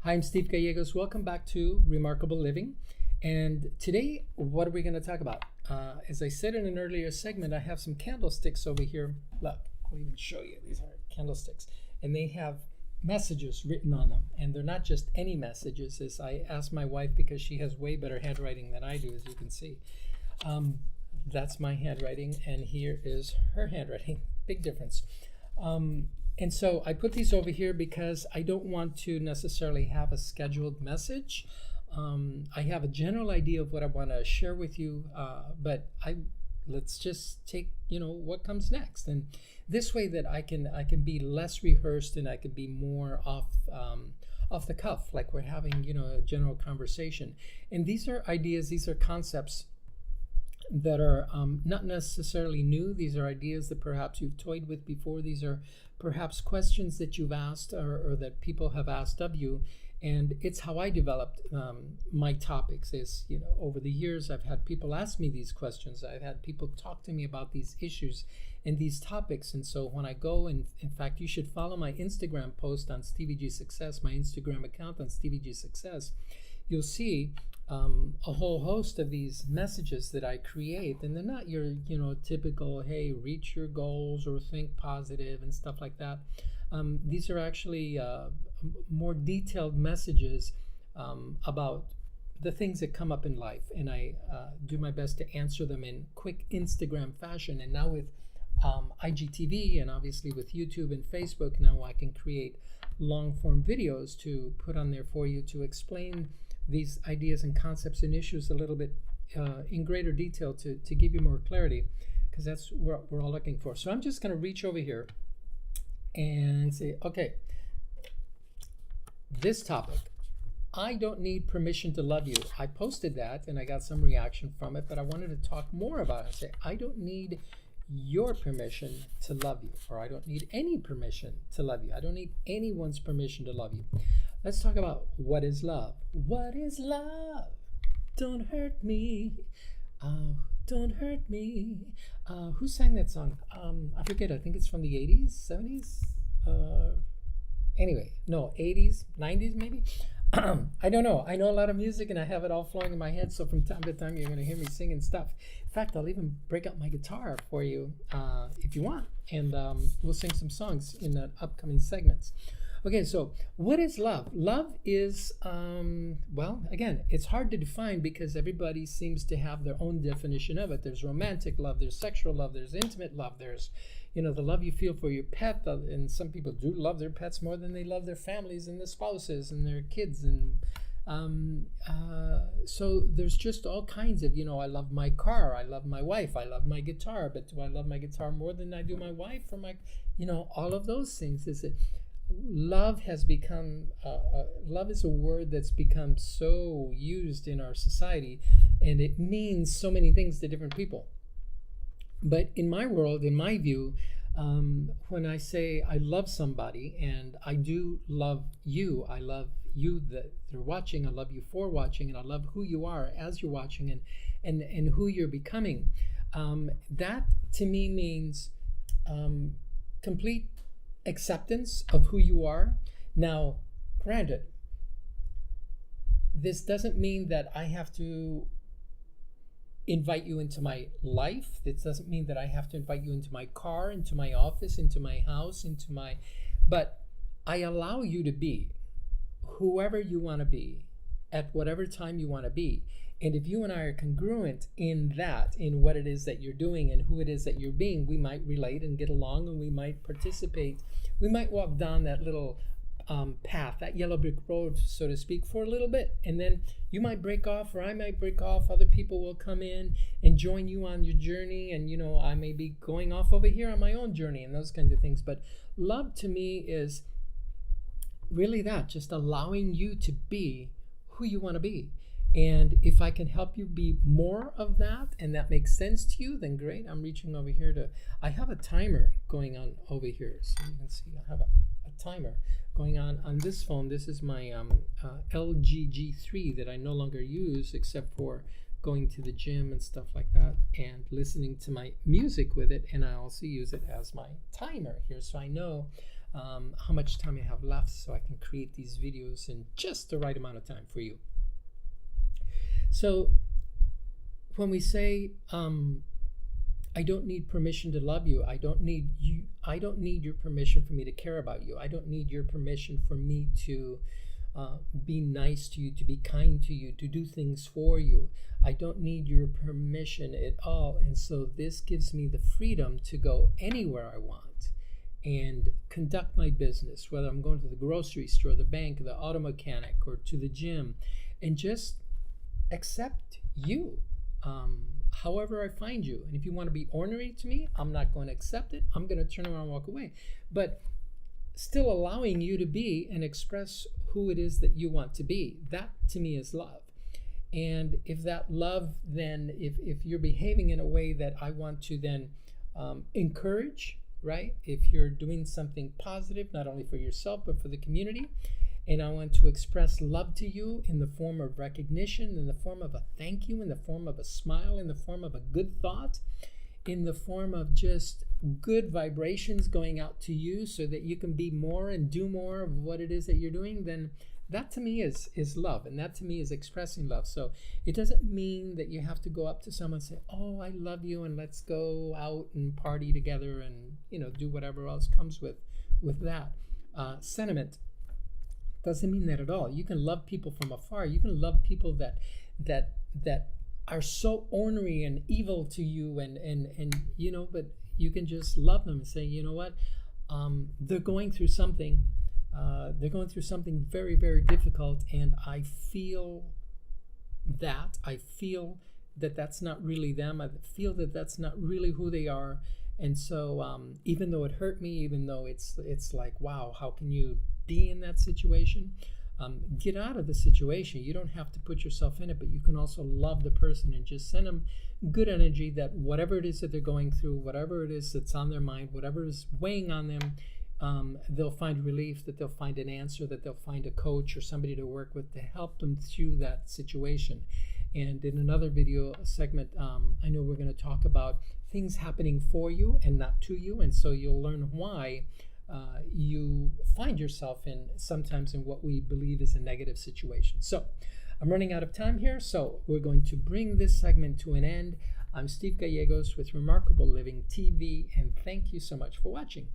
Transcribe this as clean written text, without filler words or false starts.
Hi, I'm Steve Gallegos. Welcome back to Remarkable Living. And today, what are we going to talk about? As I said in an earlier segment, I have some candlesticks over here. Look, I'll even show you. These are candlesticks. And they have messages written on them. And they're not just any messages, as I asked my wife, because she has way better handwriting than I do, as you can see. That's my handwriting, and here is her handwriting. Big difference. And so I put these over here because I don't want to necessarily have a scheduled message. I have a general idea of what I want to share with you, but let's just take what comes next, and this way that I can be less rehearsed and I can be more off the cuff, like we're having a general conversation. And these are ideas, these are concepts that are not necessarily new. These are ideas that perhaps you've toyed with before. These are perhaps questions that you've asked or that people have asked of you. And it's how I developed my topics is, over the years, I've had people ask me these questions. I've had people talk to me about these issues and these topics. And so when I go, and in fact, you should follow my Instagram post on Stevie G Success, my Instagram account on Stevie G Success. You'll see a whole host of these messages that I create, and they're not your typical, hey, reach your goals or think positive and stuff like that. These are actually more detailed messages about the things that come up in life, and I do my best to answer them in quick Instagram fashion. And now with IGTV and obviously with YouTube and Facebook, now I can create long form videos to put on there for you to explain these ideas and concepts and issues a little bit in greater detail to give you more clarity, because that's what we're all looking for. So I'm just going to reach over here and say, okay, this topic, I don't need permission to love you. I posted that and I got some reaction from it, but I wanted to talk more about it. Say, I don't need your permission to love you, or I don't need any permission to love you. I don't need anyone's permission to love you. Let's talk about what is love. What is love? Don't hurt me. Oh, don't hurt me. Who sang that song? I forget. I think it's from the 80s, 70s. Anyway, no, 80s, 90s maybe. I don't know. I know a lot of music and I have it all flowing in my head. So from time to time, you're going to hear me singing stuff. In fact, I'll even break out my guitar for you if you want. And we'll sing some songs in the upcoming segments. Okay, so what is love? Love is, well, again, it's hard to define because everybody seems to have their own definition of it. There's romantic love, there's sexual love, there's intimate love, there's, the love you feel for your pet. And some people do love their pets more than they love their families and their spouses and their kids. And so there's just all kinds of, I love my car, I love my wife, I love my guitar, but do I love my guitar more than I do my wife or my, all of those things? Is it? Love has become, love is a word that's become so used in our society, and it means so many things to different people. But in my world, in my view, when I say I love somebody, and I do love you, I love you that they're watching, I love you for watching, and I love who you are as you're watching and who you're becoming. That to me means complete acceptance of who you are. Now, granted, this doesn't mean that I have to invite you into my life. This doesn't mean that I have to invite you into my car, into my office, into my house, but I allow you to be whoever you want to be at whatever time you want to be. And if you and I are congruent in that, in what it is that you're doing and who it is that you're being, we might relate and get along, and we might participate. We might walk down that little path, that yellow brick road, so to speak, for a little bit. And then you might break off, or I might break off. Other people will come in and join you on your journey. And, I may be going off over here on my own journey and those kinds of things. But love to me is really that, just allowing you to be who you want to be. And if I can help you be more of that, and that makes sense to you, then great. I'm reaching over here I have a timer going on over here. So you can see I have a timer going on this phone. This is my LG G3 that I no longer use except for going to the gym and stuff like that and listening to my music with it. And I also use it as my timer here. So I know how much time I have left so I can create these videos in just the right amount of time for you. So when we say, I don't need permission to love you, I don't need your permission for me to care about you. I don't need your permission for me to be nice to you, to be kind to you, to do things for you. I don't need your permission at all. And so this gives me the freedom to go anywhere I want and conduct my business, whether I'm going to the grocery store, the bank, the auto mechanic, or to the gym, and just accept you however I find you. And if you want to be ornery to me, I'm not going to accept it. I'm going to turn around and walk away. But still allowing you to be and express who it is that you want to be. That to me is love. And if that love, then if you're behaving in a way that I want to then encourage, right? If you're doing something positive, not only for yourself, but for the community, and I want to express love to you in the form of recognition, in the form of a thank you, in the form of a smile, in the form of a good thought, in the form of just good vibrations going out to you so that you can be more and do more of what it is that you're doing, then that to me is love, and that to me is expressing love. So it doesn't mean that you have to go up to someone and say, oh, I love you, and let's go out and party together and, do whatever else comes with that sentiment. Doesn't mean that at all. You can love people from afar. You can love people that are so ornery and evil to you, and but you can just love them and say, you know what, they're going through something. They're going through something very, very difficult, and I feel that. I feel that that's not really them. I feel that that's not really who they are. And so even though it hurt me, even though it's like, wow, how can you be in that situation? Get out of the situation. You don't have to put yourself in it, but you can also love the person and just send them good energy that whatever it is that they're going through, whatever it is that's on their mind, whatever is weighing on them, they'll find relief, that they'll find an answer, that they'll find a coach or somebody to work with to help them through that situation. And in another video segment, I know we're going to talk about things happening for you and not to you, and so you'll learn why you find yourself sometimes in what we believe is a negative situation. So I'm running out of time here, so we're going to bring this segment to an end. I'm Steve Gallegos with Remarkable Living TV, and thank you so much for watching.